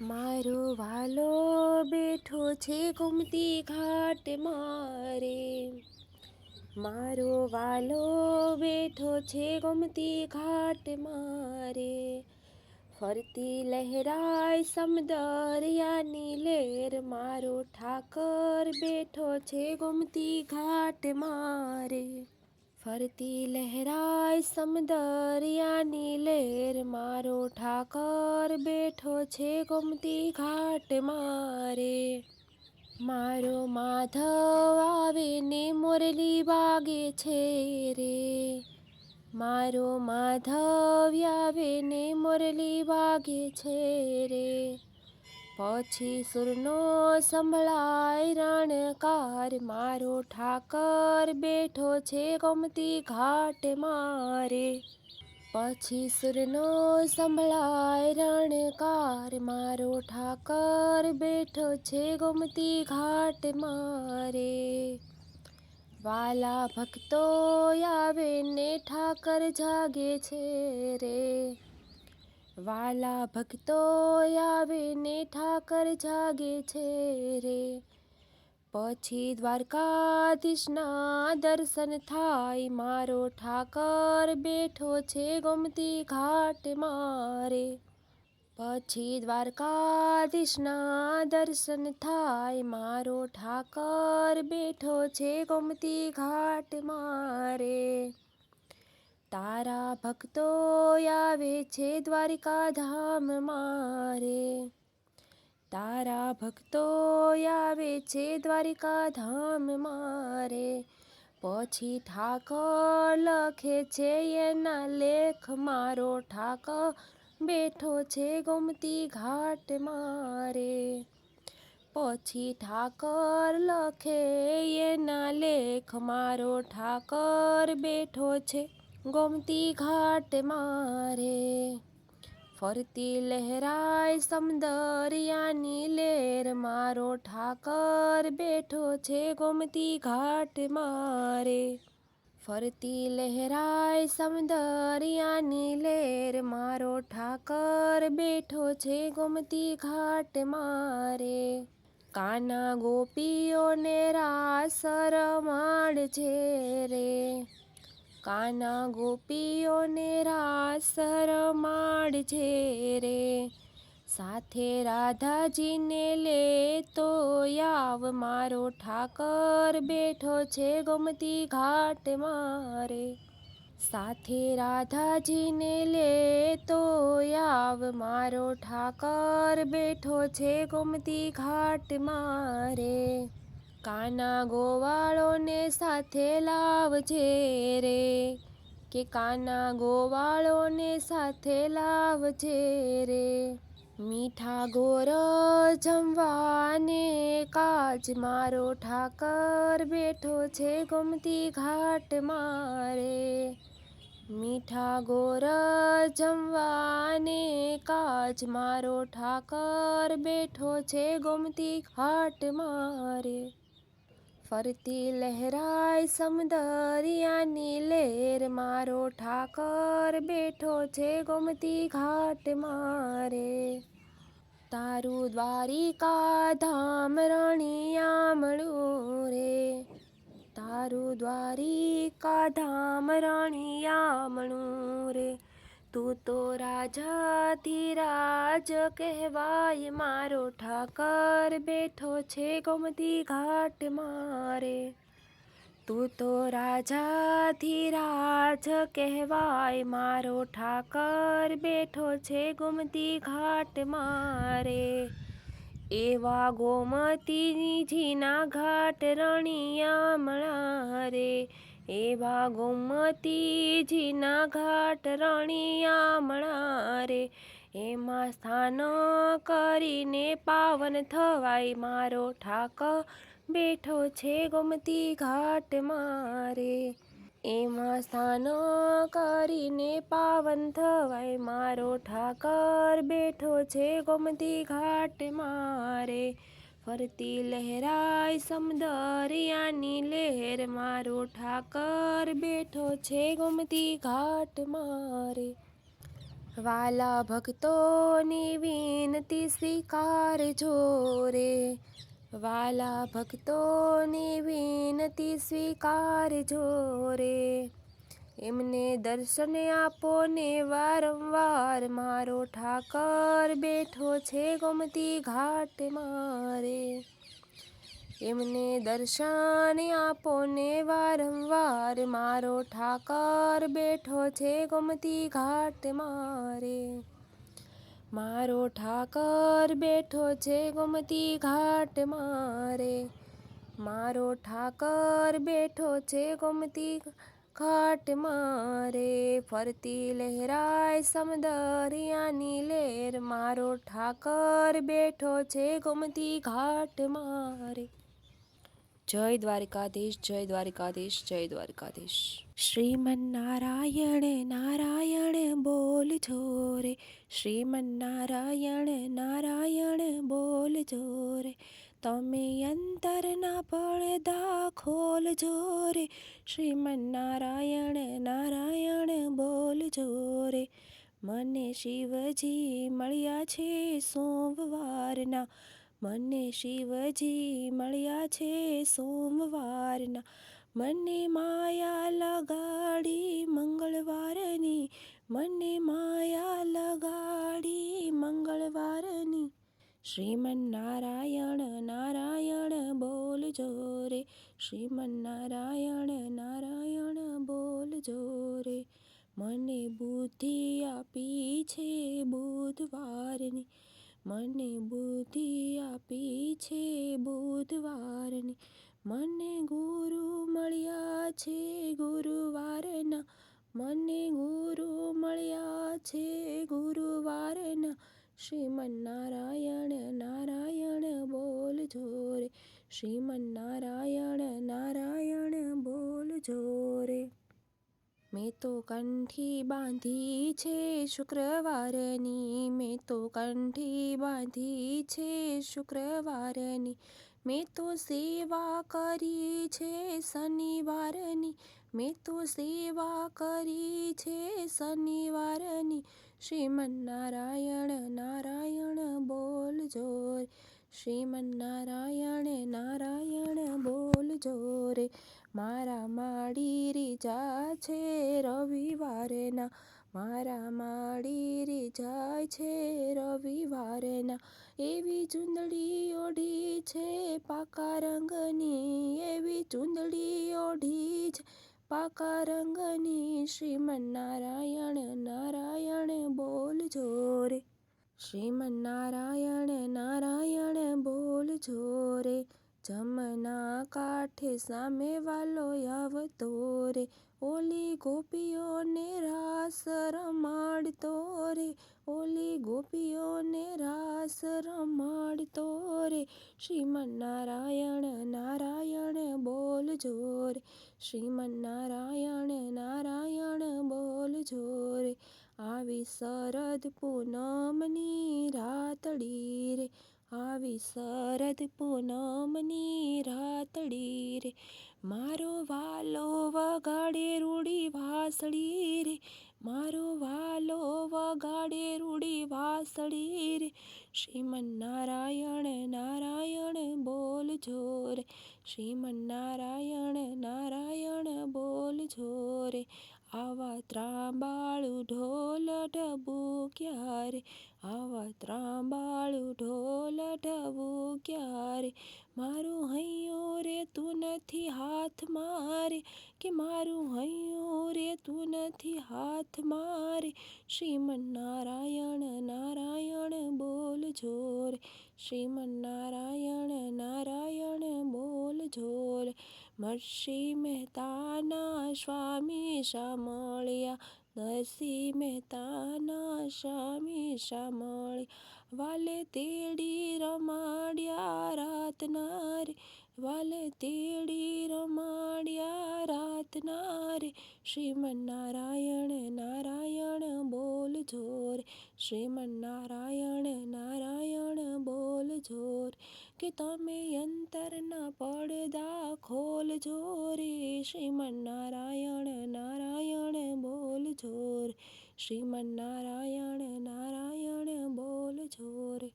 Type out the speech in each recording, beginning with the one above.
મારો વાલો બેઠો છે ગોમતી ઘાટ મારે. મારો વાલો બેઠો છે ગોમતી ઘાટ મારે. ફરતી લહેરાય સમદરિયાની લેર. મારો ઠાકર બેઠો છે ગોમતી ઘાટ મારે. ફરતી લહેરાય સમદરિયાની લેર. મારો ઠાકર બેઠો છે ગોમતી ઘાટ મારે. મારો માધવ આવે ને મોરલી વાગે છે રે. મારો માધવ આવે ને મોરલી વાગે છે રે. પછી સુરનો સંભળાય રણકાર. મારો ઠાકર બેઠો છે ગોમતી ઘાટ મારે. પછી સુરનો સંભળાય રણકાર. મારો ઠાકર બેઠો છે ગોમતી ઘાટ મારે. વાલા ભક્તો આવે ને ઠાકર જાગે છે રે. વાલા ભક્તો આવે ને ઠાકર જાગે છે રે. પછી દ્વારકાધીશના દર્શન થાય. મારો ઠાકર બેઠો છે ગોમતી ઘાટ મારે. પછી દ્વારકાધીશના દર્શન થાય. મારો ઠાકર બેઠો છે ગોમતી ઘાટ મારે. તારા ભક્તો આવે છે દ્વારિકા ધામ મારે. તારા ભક્તો આવે છે દ્વારિકા ધામ મારે. પછી ઠાકર લખે છે એના લેખ. મારો ઠાકર બેઠો છે ગોમતી ઘાટ મારે. પછી ઠાકર લખે એના લેખ. મારો ઠાકર બેઠો છે ગોમતી ઘાટ મારે. ફરતી લહેરાય સમદરિયાની લેર. મારો ઠાકર બેઠો છે ગોમતી ઘાટ મારે. ફરતી લહેરાય સમદરિયાની લેર. મારો ઠાકર બેઠો છે ગોમતી ઘાટ મારે. કાના ગોપીઓને રાસ રમાડે રે. કાના ગોપીઓને રાસ રમાડે રે. સાથે રાધાજીને લેતો આવ. મારો ઠાકર બેઠો છે ગોમતી ઘાટ મારે. સાથે રાધાજીને લેતો આવ. મારો ઠાકર બેઠો છે ગોમતી ઘાટ મારે. કાના ગોવાળોને સાથે લાવજે રે. કે કાના ગોવાળોને સાથે લાવજે રે. મીઠા ગોર જમવાને કાજ. મારો ઠાકર બેઠો છે ગોમતી ઘાટ મારે. મીઠા ગોર જમવાને કાજ. મારો ઠાકર બેઠો છે ગોમતી ઘાટ મારે. ફરતી લહેરાય સમદરિયાની લેર. મારો ઠાકર બેઠો છે ગોમતી ઘાટ મારે. તારું દ્વારિકા ધામ રણિયામણું રે. તારું દ્વારિકા ધામ રણિયામણું રે. તું તો રાજાધિરાજ કહેવાય. મારો ઠાકર બેઠો છે ગોમતી ઘાટ મારે. તું તો રાજાધિરાજ કહેવાય. મારો ઠાકર બેઠો છે ગોમતી ઘાટ મારે. એવા ગોમતીજીના ઘાટ રણિયામણા રે. એવા ગોમતીજીના ઘાટ રણિયામણા રે. એમાં સ્નાન કરીને પાવન થવાય. મારો ઠાકર બેઠો છે ગોમતી ઘાટ મારે. એમાં સ્નાન કરીને પાવન થવાય. મારો ઠાકર બેઠો છે ગોમતી ઘાટ મારે. ફરતી લહેરાય સમદરિયાની લેર. મારો ઠાકર બેઠો છે ગોમતી ઘાટ મારે. વાલા ભક્તોની વિનતી સ્વીકારજો રે, વાલા ભક્તોની વિનતી સ્વીકારજો રે, એમને દર્શન આપો ને વારંવાર, મારો ઠાકર બેઠો છે ગોમતી ઘાટ મારે, એમને દર્શન આપો ને વારંવાર, મારો ઠાકર બેઠો છે ગોમતી ઘાટ મારે, મારો ઠાકર બેઠો છે ગોમતી ઘાટ મારે, મારો ઠાકર બેઠો છે ગોમતી ઘાટ મારે, ફરતી લહેરાય સમદરિયાની લહેર, મારો ઠાકર બેઠો છે ગોમતી ઘાટ મારે. જય દ્વારિકાધીશ, જય દ્વારિકાધીશ, જય દ્વારિકાધીશ. શ્રીમન્નારાયણ નારાયણ બોલજો રે, શ્રીમન્નારાયણ નારાયણ બોલજો રે, તમે અંતરના પડદા ખોલજો રે, શ્રીમન્નારાયણ નારાયણ બોલજો રે, મને શિવજી મળ્યા છે સોમવારના, મને શિવજી મળ્યા છે સોમવારના, મને માયા લગાડી મંગળવારની, મને માયા લગાડી મંગળવારની, શ્રીમન્નારાયણ નારાયણ બોલજો રે, શ્રીમન્નારાયણ નારાયણ બોલજો રે, મને બુદ્ધિ આપી છે બુધવારની, મને બુદ્ધિ આપી છે બુધવારની, મને ગુરુ મળ્યા છે ગુરુવારના, મને ગુરુ મળ્યા છે ગુરુવારના, શ્રીમન્નારાયણ નારાયણ બોલજો રે, શ્રીમન્નારાયણ નારાયણ બોલજો રે, મેં તો કંઠી બાંધી છે શુક્રવારની, મેં તો કંઠી બાંધી છે શુક્રવારની, મેં તો સેવા કરી છે શનિવારની, મેં તો સેવા કરી છે શનિવારની, શ્રીમન્નારાયણ નારાયણ બોલજો રે, શ્રીમન્નારાયણ નારાયણ બોલજો રે, મારા માડી રીજા છે રવિવારના, મારા માડી રીજા છે રવિવારના, એવી ચૂંદડી ઓઢી છે પાકા રંગની, એવી ચૂંદડી ઓઢી છે પાકા રંગની, શ્રીમન્નારાયણ નારાયણ બોલજો રે, શ્રીમન્નારાયણ નારાયણ બોલજો રે, જમના કાંઠે સામે વાલો આવતો રે, ઓલી ગોપીઓને રાસ રમાડતો રે, ઓલી ગોપીઓને રાસ રમાડતો રે, શ્રીમન્નારાયણ નારાયણ બોલજો રે, શ્રીમન્નારાયણ નારાયણ બોલજો રે, આવી શરદ પૂનમની રાતડી રે, આવી શરદ પૂનમની રાતડી રે, મારો વાલો વગાડે રૂડી વાસળી રે, મારો વાલો વગાડે રૂડી વાસળી રે, શ્રીમન્નારાયણ નારાયણ બોલજો રે, શ્રીમન્નારાયણ નારાયણ બોલજો રે, આવા ત્રાંબાળું ઢોલ ઢબુક્યા રે, આવા ત્રાંબાળું ઢોલ ઢબુક્યા રે, મારું હૈયું રે તું નથી હાથ મારે, કે મારું હૈયું રે તું નથી હાથ મારે, શ્રીમન્નારાયણ નારાયણ બોલજો રે, શ્રીમન્નારાયણ નારાયણ બોલજો રે, નરસિંહ મહેતાના સ્વામી સામળ્યા, નરસિંહ મહેતાના સ્વામી સામળ્યા, વાલે તેડી રમાડ્યા રાતના રે, વાલે તેડી રમાડ્યા રાતના રે, શ્રીમન્નારાયણ નારાયણ બોલજો રે, શ્રીમન્નારાયણ નારાયણ બોલજો રે, કે તમે અંતરના પડદા ખોલજો રે, શ્રીમન્નારાયણ નારાયણ બોલજો રે, શ્રીમન્નારાયણ નારાયણ બોલજો રે.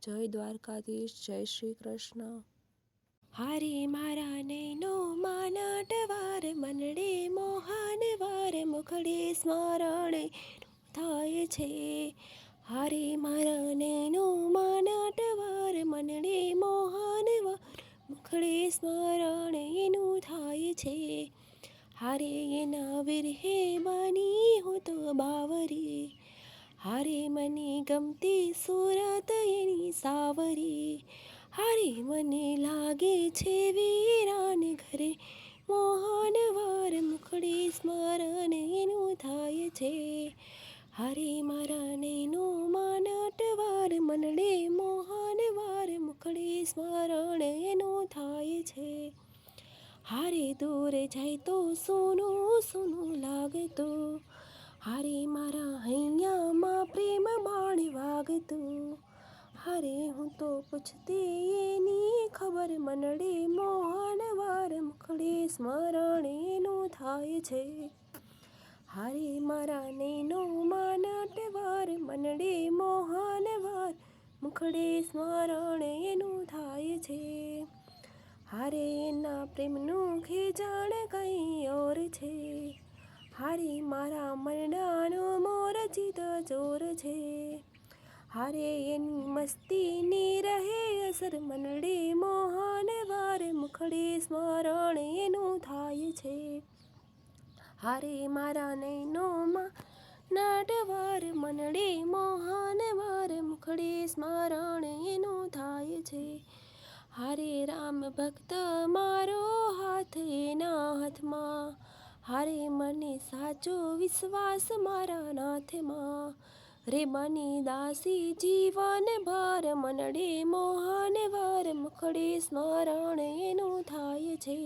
જય દ્વારકાધીશ, જય શ્રી કૃષ્ણ. હારે મારા નૈનો માનટવાર, મનડે મોહન વાર, મુખડે સ્મરણ થાય છે. હારે મારા નૈનો માનટવાર, મનડે મોહન વાર, મુખડે સ્મરણ એનું થાય છે. હારે એના વિરહે બની હું તો બાવરી, હારે મને ગમતી સુરત એની સાવરી. હારે મને લાગે છે વીરાન ઘરે, મોહન વાર મુખડે સ્મરણ એનું થાય છે. હારે મારા નૈનો માનટવાર, મનડે મોહન વાર, મુખડે સ્મરણ એનું થાય છે. હારે દૂર જાય તો સોનું સોનું લાગતો, હારે મારા હૈયામાં પ્રેમ બાણ વાગતો. હારે હું તો પૂછતી એની ખબર, મનડે મોહન વાર, મુખડે સ્મરણ એનું થાય છે. હારે મારા નૈનો માનટવાર, મનડે મોહન વાર, મુખડે સ્મરણ એનું થાય છે. હારે એના પ્રેમનું ખેજાણ કંઈ ઓર છે, હારે મારા મરડાનો મોરજીત ચોર છે. હારે એની મસ્તીની રહે અસર, મનડે મોહન વાર, મુખડે સ્મરણ એનું થાય છે. હારે મારા નૈનોમાં નાટવાર, મનડે મોહન વાર, મુખડે સ્મરણ એનું થાય છે. હારે રામ ભક્ત મારો હાથ એના હાથમાં, હારે મને સાચો વિશ્વાસ મારા નાથમાં. રે બની દાસી જીવન ભર, મનડે મોહન વાર, મુખડે સ્મરણ એનું થાય છે.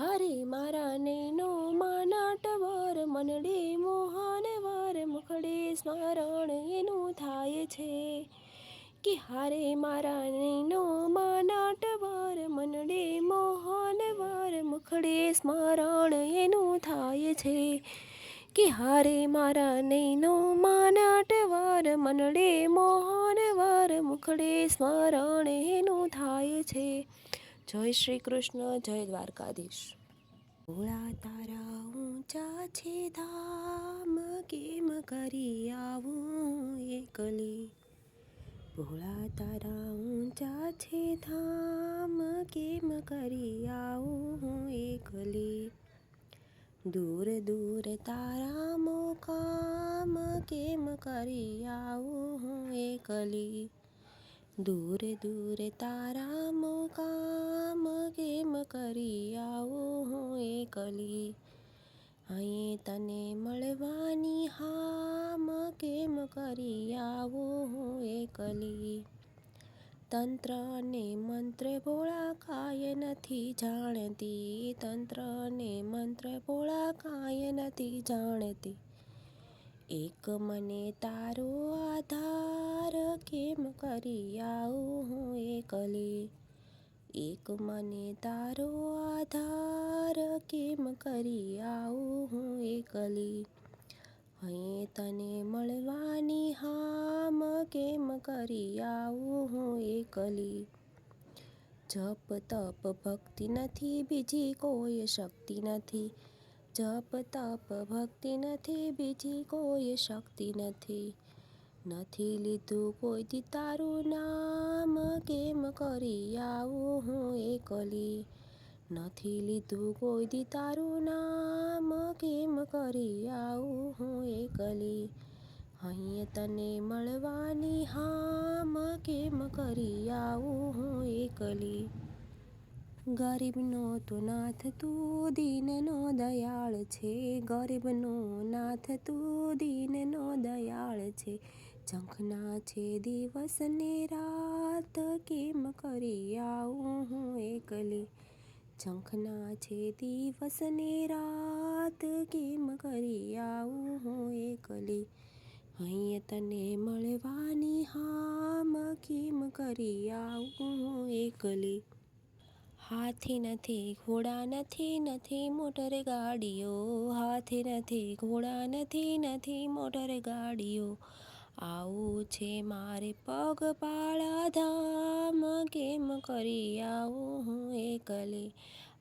હારે મારા નૈનો માનટવાર, મનડે મોહન વાર, મુખડે સ્મરણ એનું થાય છે. કે હારે મારા નૈનો માનટવાર, મનડે મોહન વાર, મુખડે સ્મરણ એનું થાય છે. કે હારે મારા નૈનો માનટવાર, મનડે મોહન વાર, મુખડે સ્મરણ એનું થાય છે. જય શ્રી કૃષ્ણ, જય દ્વારકાધીશ. ભોળા તારા ઊંચા છે ધામ, કેમ કરી આવું એકલી. ભોળા તારા ઊંચા છે ધામ, કેમ કરી આવું એકલી. દૂર દૂર તારા મોકામ, કેમ કરી આવું એકલી. દૂર દૂર તારા મોકામ, કેમ કરી આવું એકલી. અહીં તને મળવાની હામ, કેમ કરી આવું એકલી. તંત્ર ને મંત્ર ભોળા કાંઈ નથી જાણતી, તંત્ર ને મંત્ર ભોળા કાંઈ નથી જાણતી. એક મને તારો આધાર, કેમ કરી આવું એકલી. એક મને તારો આધાર, કેમ કરી આવું એકલી. અહીં તને મળવાની હામ, કેમ કરી આવું એકલી. જપ તપ ભક્તિ નથી, બીજી કોઈ શક્તિ નથી. જપ તપ ભક્તિ નથી, બીજી કોઈ શક્તિ નથી. નથી લીધું કોઈથી તારું નામ, કેમ કરી આવું એકલી. નથી લીધું કોઈથી તારું નામ, કેમ કરી આવું એકલી. અહીં તને મળવાની હામ, કેમ કરી આવું એકલી. ગરીબનો તો નાથ તું, દીનનો દયાળ છે. ગરીબનો નાથ તું, દીનનો દયાળ છે. ઝંખના છે દિવસ ને રાત, કેમ કરી આવું એકલી. ઝંખના છે દિવસ ને રાત, કેમ કરી આવું એકલી. અહીં તને મળવાની હામ, કેમ કરી આવું એકલી. હાથી નથી ઘોડા નથી નથી મોટર ગાડીઓ, હાથી નથી ઘોડા નથી મોટર ગાડીઓ, આવું છે મારે પગપાળા ધામ, કેમ કરી આવું હું એકલી,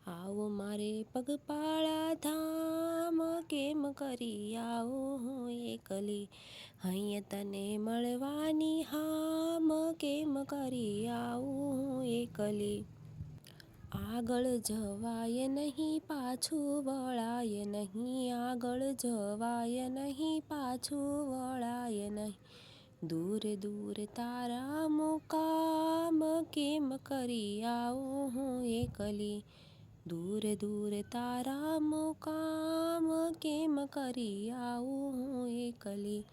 આવું મારે પગપાળા ધામ, કેમ કરી આવું હું એકલી, અહીંયા તને મળવાની હામ, કેમ કરી આવું હું એકલી. આગળ જવાય નહીં પાછું વળાય નહીં, આગળ જવાય નહીં પાછું વળાય નહીં, દૂર દૂર તારા મુકામ, કેમ કરી આવું હું એકલી, દૂર દૂર તારા મુકામ, કેમ કરી આવું હું એકલી,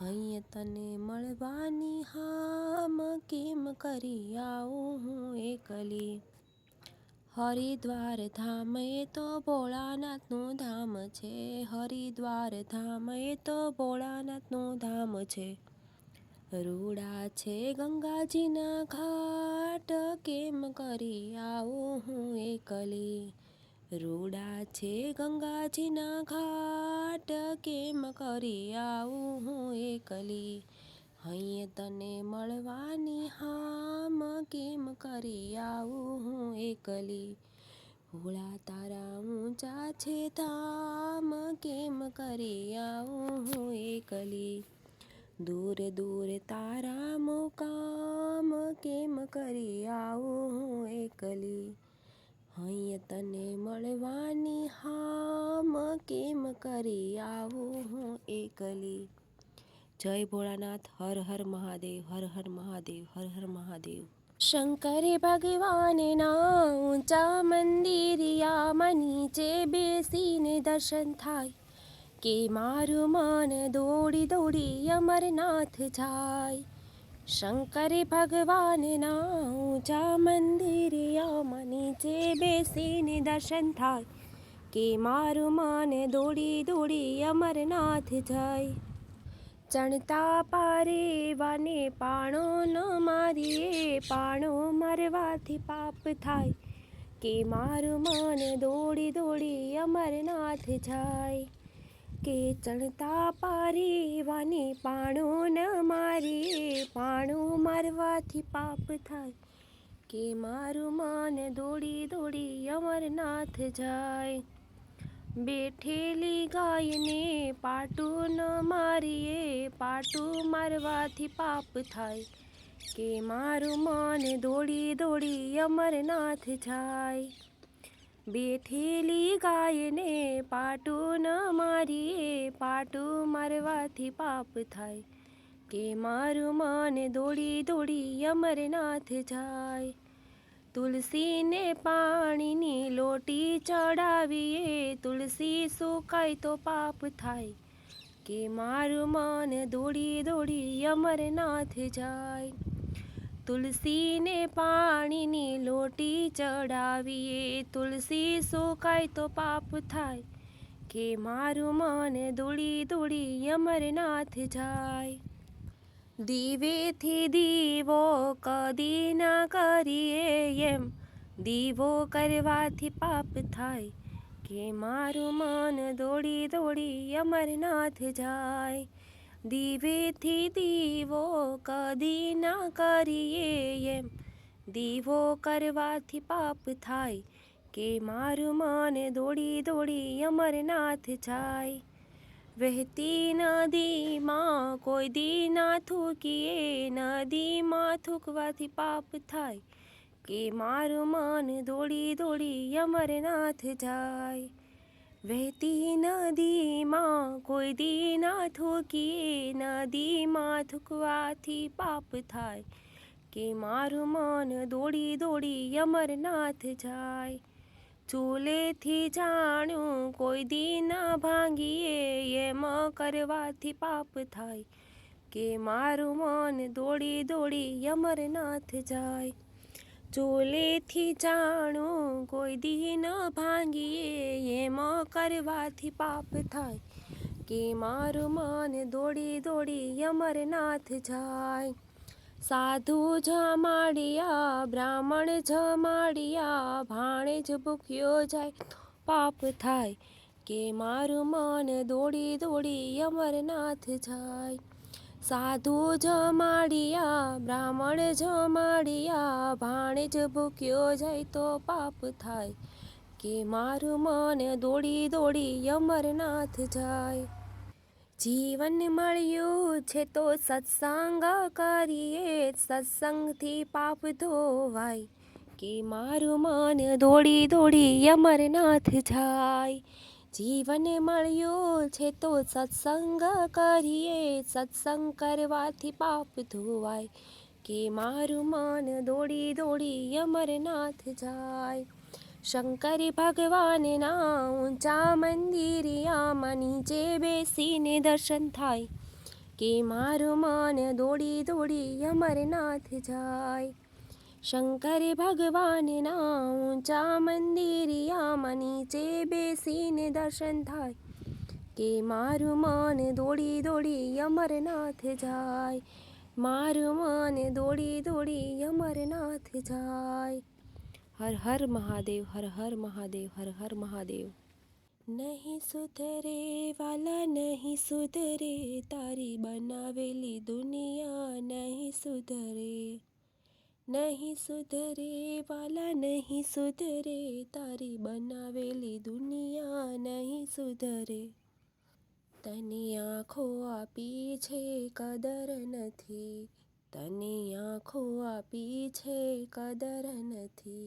અહીંયા તને મળવાની હામ, કેમ કરી આવું હું એકલી. હરિદ્વાર ધામ એ તો ભોળાનાથનું ધામ છે, હરિદ્વાર ધામ એ તો ભોળાનાથનું ધામ છે, રૂડા છે ગંગાજીના ઘાટ, કેમ કરી આવું હું એકલી, રૂડા છે ગંગાજીના ઘાટ, કેમ કરી આવું હું એકલી, અહીંયા તને મળવાની હામ, કેમ કરી આવું હું એકલી, ભોળા તારા ઊંચા છે ધામ, કેમ કરી આવું હું એકલી, દૂર દૂર તારા મુકામ, કેમ કરી આવું હું એકલી, અહીંયા તને મળવાની હામ, કેમ કરી આવું હું એકલી. જય ભોળાનાથ. હર હર મહાદેવ, હર હર મહાદેવ, હર હર મહાદેવ. શંકરે ભગવાનના ઊંચા મંદિરિયામાં નીચે બેસીને દર્શન થાય, કે મારું મન દોડી દોડી અમરનાથ જાય. શંકરે ભગવાનના ઊંચા મંદિરિયામાં નીચે બેસીને દર્શન થાય, કે મારું મન દોડી દોડી અમરનાથ જાય. ચણતા પારે વાને પાણો ન મારીએ, પાણો મારવાથી પાપ થાય, કે મારું મન દોડી દોડી અમરનાથ જાય, કે ચણતા પારે વાને પાણો ન મારીએ, પાણો મારવાથી પાપ થાય, કે મારું મન દોડી દોડી અમરનાથ જાય. બેઠેલી ગાયને પાટું ન મારીએ, પાટું મારવાથી પાપ થાય, કે મારું મન દોડી દોડી અમરનાથ જાય. બેઠેલી ગાયને પાટું ન મારીએ, પાટું મારવાથી પાપ થાય, કે મારું મન દોડી દોડી અમરનાથ જાય. તુલસીને પાણીની લોટી ચડાવીએ, તુલસી સુકાય તો પાપ થાય, કે મારું મન દોડી દોડી અમરનાથ જાય. તુલસીને પાણીની લોટી ચડાવીએ, તુલસી સુકાય તો પાપ થાય, કે મારું મન દોડી દોડી અમરનાથ જાય. દીવેથી દીવો કદી ના કરીએ એમ, દીવો કરવાથી પાપ થાય, કે મારું મન દોડી દોડી અમરનાથ જાય. દીવેથી દીવો કદી ના કરીએ એમ, દીવો કરવાથી પાપ થાય, કે મારું મન દોડી દોડી અમરનાથ જાય. વહેતી નદીમાં કોઈ દી ના થૂકીએ, નદીમાં થૂકવાથી પાપ થાય, કે મારું મન દોડી દોડી અમરનાથ જાય. વહેતી નદીમાં કોઈ દી ના થૂકીએ, નદીમાં થૂકવાથી પાપ થાય, કે મારું મન દોડી દોડી અમરનાથ જાય. ચૂલેથી જાણું કોઈ દી ના ભાંગીએ, એમ કરવાથી પાપ થાય, કે મારું મન દોડી દોડી અમરનાથ જાય. ચૂલેથી જાણું કોઈ દી ન ભાંગીએ, એમ કરવાથી પાપ થાય, કે મારું મન દોડી દોડી અમરનાથ જાય. સાધુ જમાડિયા બ્રાહ્મણ જમાડિયા ભાણે જ ભૂખ્યો જાય તો પાપ થાય કે મારું મન દોડી દોડી અમરનાથ જાય. સાધુ જમાડિયા બ્રાહ્મણ જમાડિયા ભાણે જ ભૂખ્યો જાય તો પાપ થાય કે મારું મન દોડી દોડી અમરનાથ જાય. જીવન મળ્યું છે તો સત્સંગ કરીએ, સત્સંગથી પાપ ધોવાય કે મારું મન દોડી દોડી અમરનાથ જાય. જીવન મળ્યું છે તો સત્સંગ કરીએ, સત્સંગ કરવાથી પાપ ધોવાય કે મારું મન દોડી દોડી અમરનાથ જાય. શંકર ભગવાનના ઊંચા મંદિરિયામાં નીચે બેસીને દર્શન થાય કે મારું મન દોડી દોડી અમરનાથ જાય. શંકર ભગવાનના ઊંચા મંદિરિયામાં નીચે બેસીને દર્શન થાય કે મારું મન દોડી દોડી અમરનાથ જાય. મારું મન દોડી દોડી અમરનાથ જાય. હર હર મહાદેવ, હર હર મહાદેવ, હર હર મહાદેવ. નહીં સુધરે વાલા નહીં સુધરે, તારી બનાવેલી દુનિયા નહીં સુધરે. નહીં સુધરે વાલા નહીં સુધરે, તારી બનાવેલી દુનિયા નહીં સુધરે. તને આંખો આપી છે કદર નથી, તને આંખો આપી છે કદર નથી.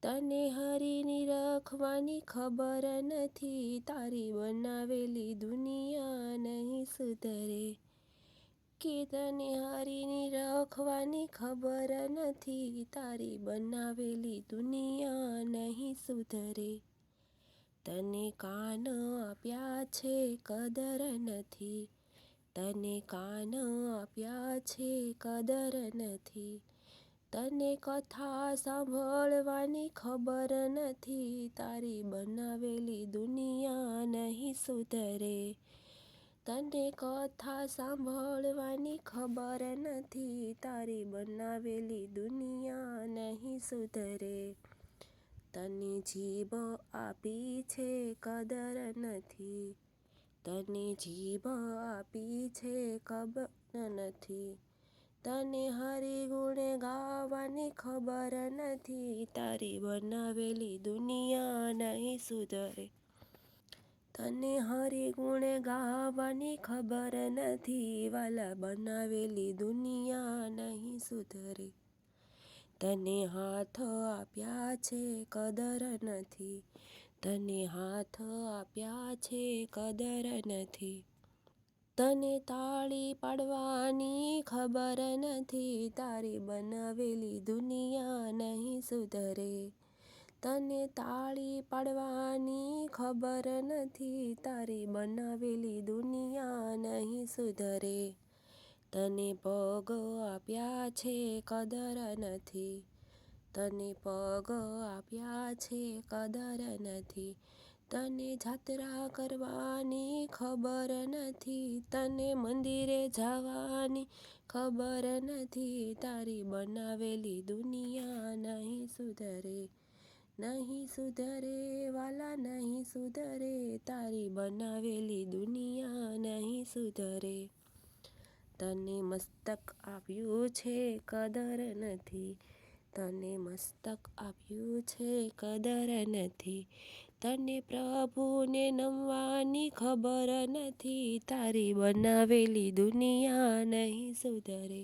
તને હરીની રખવાની ખબર નથી, તારી બનાવેલી દુનિયા નહીં સુધરે. કે તને હરીની રખવાની ખબર નથી, તારી બનાવેલી દુનિયા નહીં સુધરે. તને કાન આપ્યા છે કદર નથી, તને કાન આપ્યા છે કદર નથી. તને કથા સાંભળવાની ખબર નથી, તારી બનાવેલી દુનિયા નહીં સુધરે. તને કથા સાંભળવાની ખબર નથી, તારી બનાવેલી દુનિયા નહીં સુધરે. તને જીભ આપી છે કદર નથી, તને જીભ આપી છે ખબર નથી. તને હરી ગુણ ગાવાની ખબર નથી, તારી બનાવેલી દુનિયા નહીં સુધરે. તને હરી ગુણ ગાવાની ખબર નથી, વાલા બનાવેલી દુનિયા નહીં સુધરે. તને હાથ આપ્યા છે કદર નથી, તને હાથ આપ્યા છે કદર નથી. તને તાળી પાડવાની ખબર નથી, તારી બનાવેલી દુનિયા નહીં સુધરે. તને તાળી પાડવાની ખબર નથી, તારી બનાવેલી દુનિયા નહીં સુધરે. તને પગ આપ્યા છે કદર નથી, તને પગ આપ્યા છે કદર નથી. તને જાત્રા કરવાની ખબર નથી, તને મંદિરે જવાની ખબર નથી, તારી બનાવેલી દુનિયા નહીં સુધરે. નહીં સુધરે વાલા નહીં સુધરે, તારી બનાવેલી દુનિયા નહીં સુધરે. તને મસ્તક આપ્યું છે કદર નથી, તને મસ્તક આપ્યું છે કદર નથી. તને પ્રભુને નમવાની ખબર નથી, તારી બનાવેલી દુનિયા નહીં સુધરે.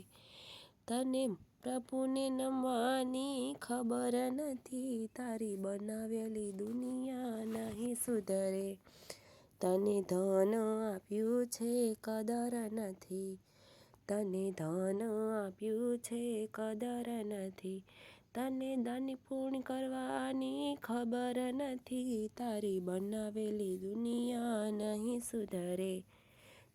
તને પ્રભુને નમવાની ખબર નથી, તારી બનાવેલી દુનિયા નહીં સુધરે. તને ધન આપ્યું છે કદર નથી, તને ધન આપ્યું છે કદર નથી. તને દાન પુણ્ય કરવાની ખબર નથી, તારી બનાવેલી દુનિયા નહીં સુધરે.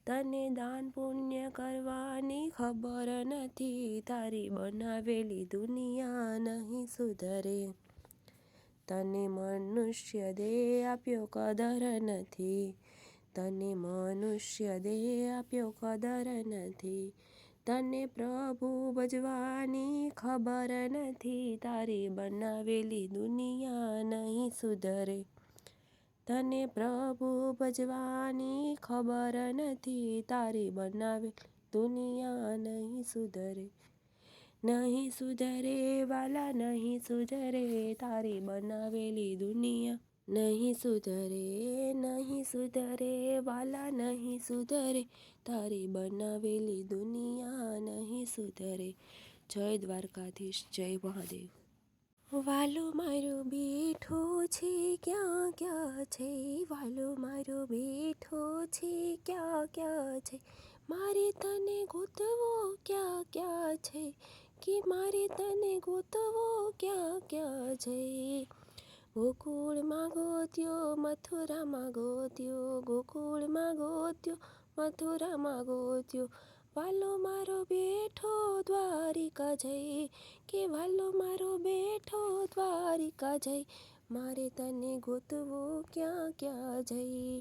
તને દાન પુણ્ય કરવાની ખબર નથી, તારી બનાવેલી દુનિયા નહીં સુધરે. તને મનુષ્ય દેહ આપ્યો કદર નથી, તને મનુષ્ય દેહ આપ્યો કદર નથી. તને પ્રભુ ભજવાની ખબર નથી, તારી બનાવેલી દુનિયા નહીં સુધરે. તને પ્રભુ ભજવાની ખબર નથી, તારી બનાવેલી દુનિયા નહીં સુધરે. નહીં સુધરે વાલા નહીં સુધરે, તારી બનાવેલી દુનિયા નહીં સુધરે. નહીં સુધરે વાલા નહીં સુધરે, તારી બનાવેલી દુનિયા નહીં સુધરે. જય દ્વારકાધીશ, જય મહાદેવ. વાલો મારો બેઠો છે ક્યાં ક્યાં છે, વાલો મારો બેઠો છે ક્યાં ક્યાં છે, મારે તને ગોતવો ક્યાં ક્યાં છે, કે મારે તને ગોતવો ક્યાં ક્યાં છે. ગોકુળમાં ગોત્યો મથુરામાં ગોત્યો, ગોકુળમાં ગોત્યો મથુરામાં ગોત્યો, વાલો મારો બેઠો દ્વારિકા જઈ, કે વાલો મારો બેઠો દ્વારિકા જઈ, મારે તને ગોતવો ક્યાં ક્યાં જઈ,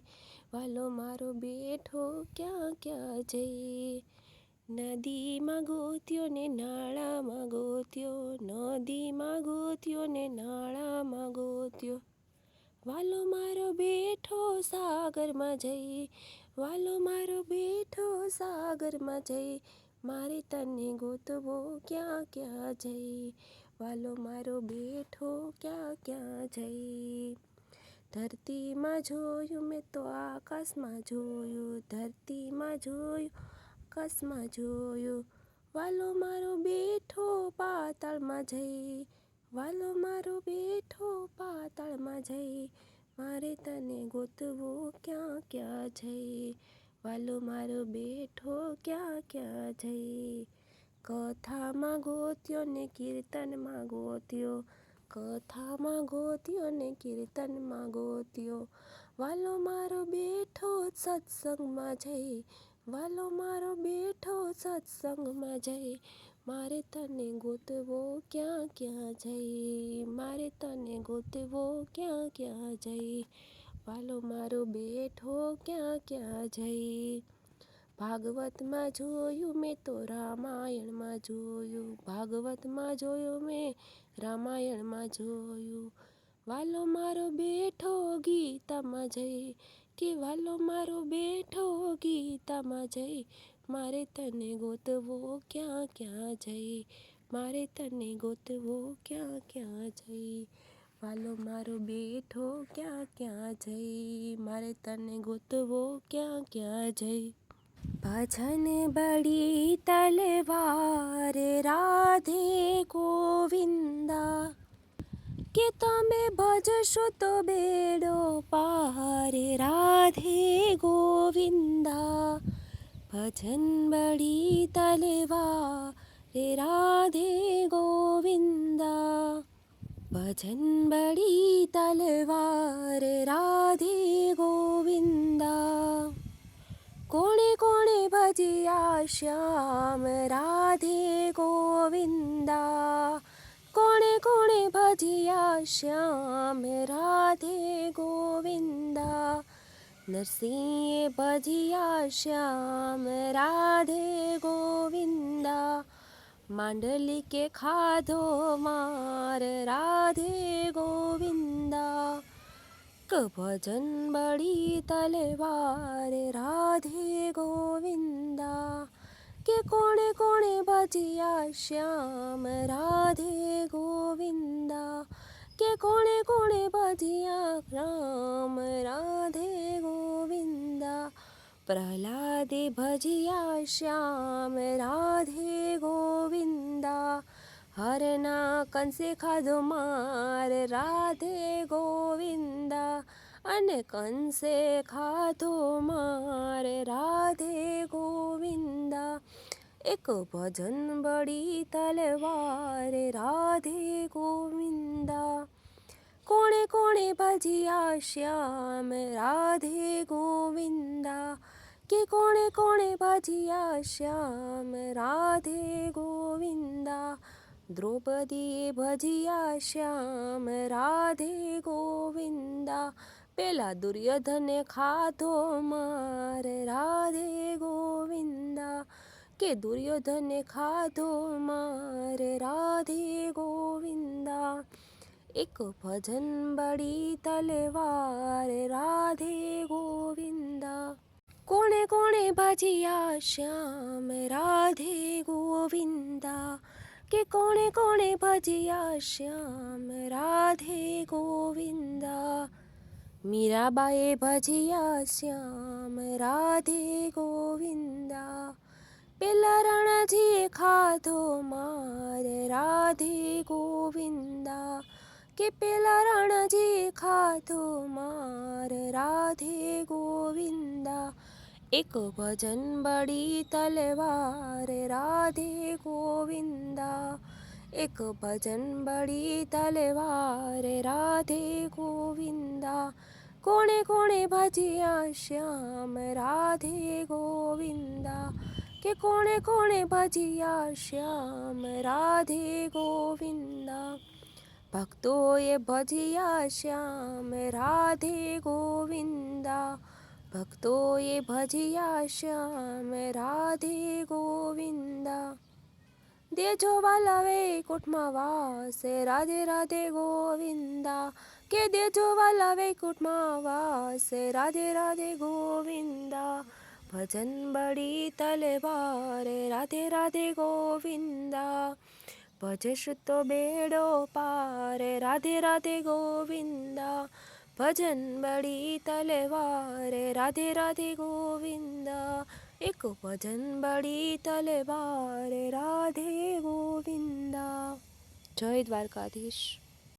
વાલો મારો બેઠો ક્યાં ક્યાં જઈ. નદીમાં ગોત્યો ને નાળામાં ગોત્યો, નદીમાં ગોત્યો ને નાળામાં ગોત્યો, વાલો મારો બેઠો સાગરમાં જઈ, વાલો મારો બેઠો સાગરમાં જઈ, મારે તને ગોતવો ક્યાં ક્યાં જઈ, વાલો મારો બેઠો ક્યાં ક્યાં જઈ. ધરતીમાં જોયું મેં તો આકાશમાં જોયું, ધરતીમાં જોયું આકાશમાં જોયું, વાલો મારો બેઠો પાતાળમાં જઈ, વાલો મારો બેઠો પાતાળમાં જઈ, મારે તને ગોતવો ક્યાં ક્યાં જઈ, વાલો મારો બેઠો ક્યાં ક્યાં જઈ. કથામાં ગોત્યો ને કીર્તનમાં ગોત્યો, કથામાં ગોત્યો ને કીર્તનમાં ગોત્યો, વાલો મારો બેઠો સત્સંગમાં જઈ, વાલો મારો બેઠો સત્સંગમાં જઈ, મારે તને ગોતવો ક્યાં ક્યાં જઈ, મારે તને ગોતવો ક્યાં ક્યાં જઈ, વાલો મારો બેઠો ક્યાં ક્યાં જઈ. ભાગવતમાં જોયું મેં તો રામાયણમાં જોયું, ભાગવતમાં જોયું મેં રામાયણમાં જોયું, વાલો મારો બેઠો ગીતામાં જઈ, કે વાલો મારો બેઠો ગીતામાં જઈ, મારે તને ગોતવો ક્યાં ક્યાં જઈ, મારે તને ગોતવો ક્યાં ક્યાં જઈ, વાલો મારો બેઠો ક્યાં ક્યાં જઈ, મારે તને ગોતવો ક્યાં ક્યાં જઈ. ભજન બડી તલવાર રાધે ગોવિંદા, કે તમે ભજશો તો બેડો પાર રાધે ગોવિંદા. ભજન બડી તલવાર રાધે ગોવિંદા, ભજન બડી તલવાર રાધે ગોવિંદા. કોણે કોણે ભજ્યા શ્યામ રાધે ગોવિંદા, કોણે કોણે ભજ્યા શ્યામ રાધે ગોવિંદા. નરસિંહે ભજ્યા શ્યામ રાધે ગોવિંદા, માંડલિકે ખાધો માર રાધે ગોવિંદા. ભજન બડી તલવાર રાધે ગોવિંદા, કે કોણે કોણે ભજ્યા શ્યામ રાધે ગોવિંદા, કે કોણે કોણે ભજ્યા રામ રાધે ગોવિંદા. પ્રહલાદે ભજ્યા શ્યામ રાધે ગોવિંદા, હરના કંસે ખાધો માર રાધે ગોવિંદા, અને કંસે ખાધો માર રાધે ગોવિંદા. એક ભજન બડી તલવાર રાધે ગોવિંદા, કોણે કોણે ભજ્યા શ્યામ રાધે ગોવિંદા, કે કોણે કોણે ભજ્યા શ્યામ રાધે ગોવિંદા. દ્રૌપદીએ ભજ્યા શ્યામ રાધે ગોવિંદા, પેલા દુર્યોધને ખાધો માર રાધે ગોવિંદા, કે દુર્યોધને ખાધો માર રાધે ગોવિંદા. એક ભજન બડી તલવાર રાધે ગોવિંદા. કોણે કોણે ભજિયા શ્યામ રાધે ગોવિંદા. કે કોણે કોણે ભજિયા શ્યામ રાધે ગોવિંદા. મીરાબાએ ભજિયા શ્યામ રાધે ગોવિંદા. પેલા રણજીએ ખાધો માર રાધે ગોવિંદા. કે પેલા રણજીએ ખાધો માર રાધે ગોવિંદા. એક ભજન બડી તલવાર રાધે ગોવિંદા. એક ભજન બડી તલવાર રાધે ગોવિંદા. કોણે કોણે ભજિયા શ્યામ રાધે ગોવિંદા. કે કોણે કોણે ભજિયા શ્યામ રાધે ગોવિંદા. ભક્તોએ ભજિયા શ્યામ રાધે ગોવિંદા. ભક્તોએ ભજિયા શ્યામ રાધે ગોવિંદા. દેજો વાલા વૈકુંઠમાં વાસ રાધે રાધે ગોવિંદા. કે દેજો વાલા વૈકુંઠમાં વાસ રાધે રાધે ગોવિંદા. ભજન બડી તલવાર રાધે રાધે ગોવિંદા. ભજશ તો બેડો પાર રાધે રાધે ગોવિંદા. ભજન બડી તલવાર રાધે રાધે ગોવિંદા. એક ભજન બડી તલવાર રાધે ગોવિંદા. જય દ્વારકાધીશ.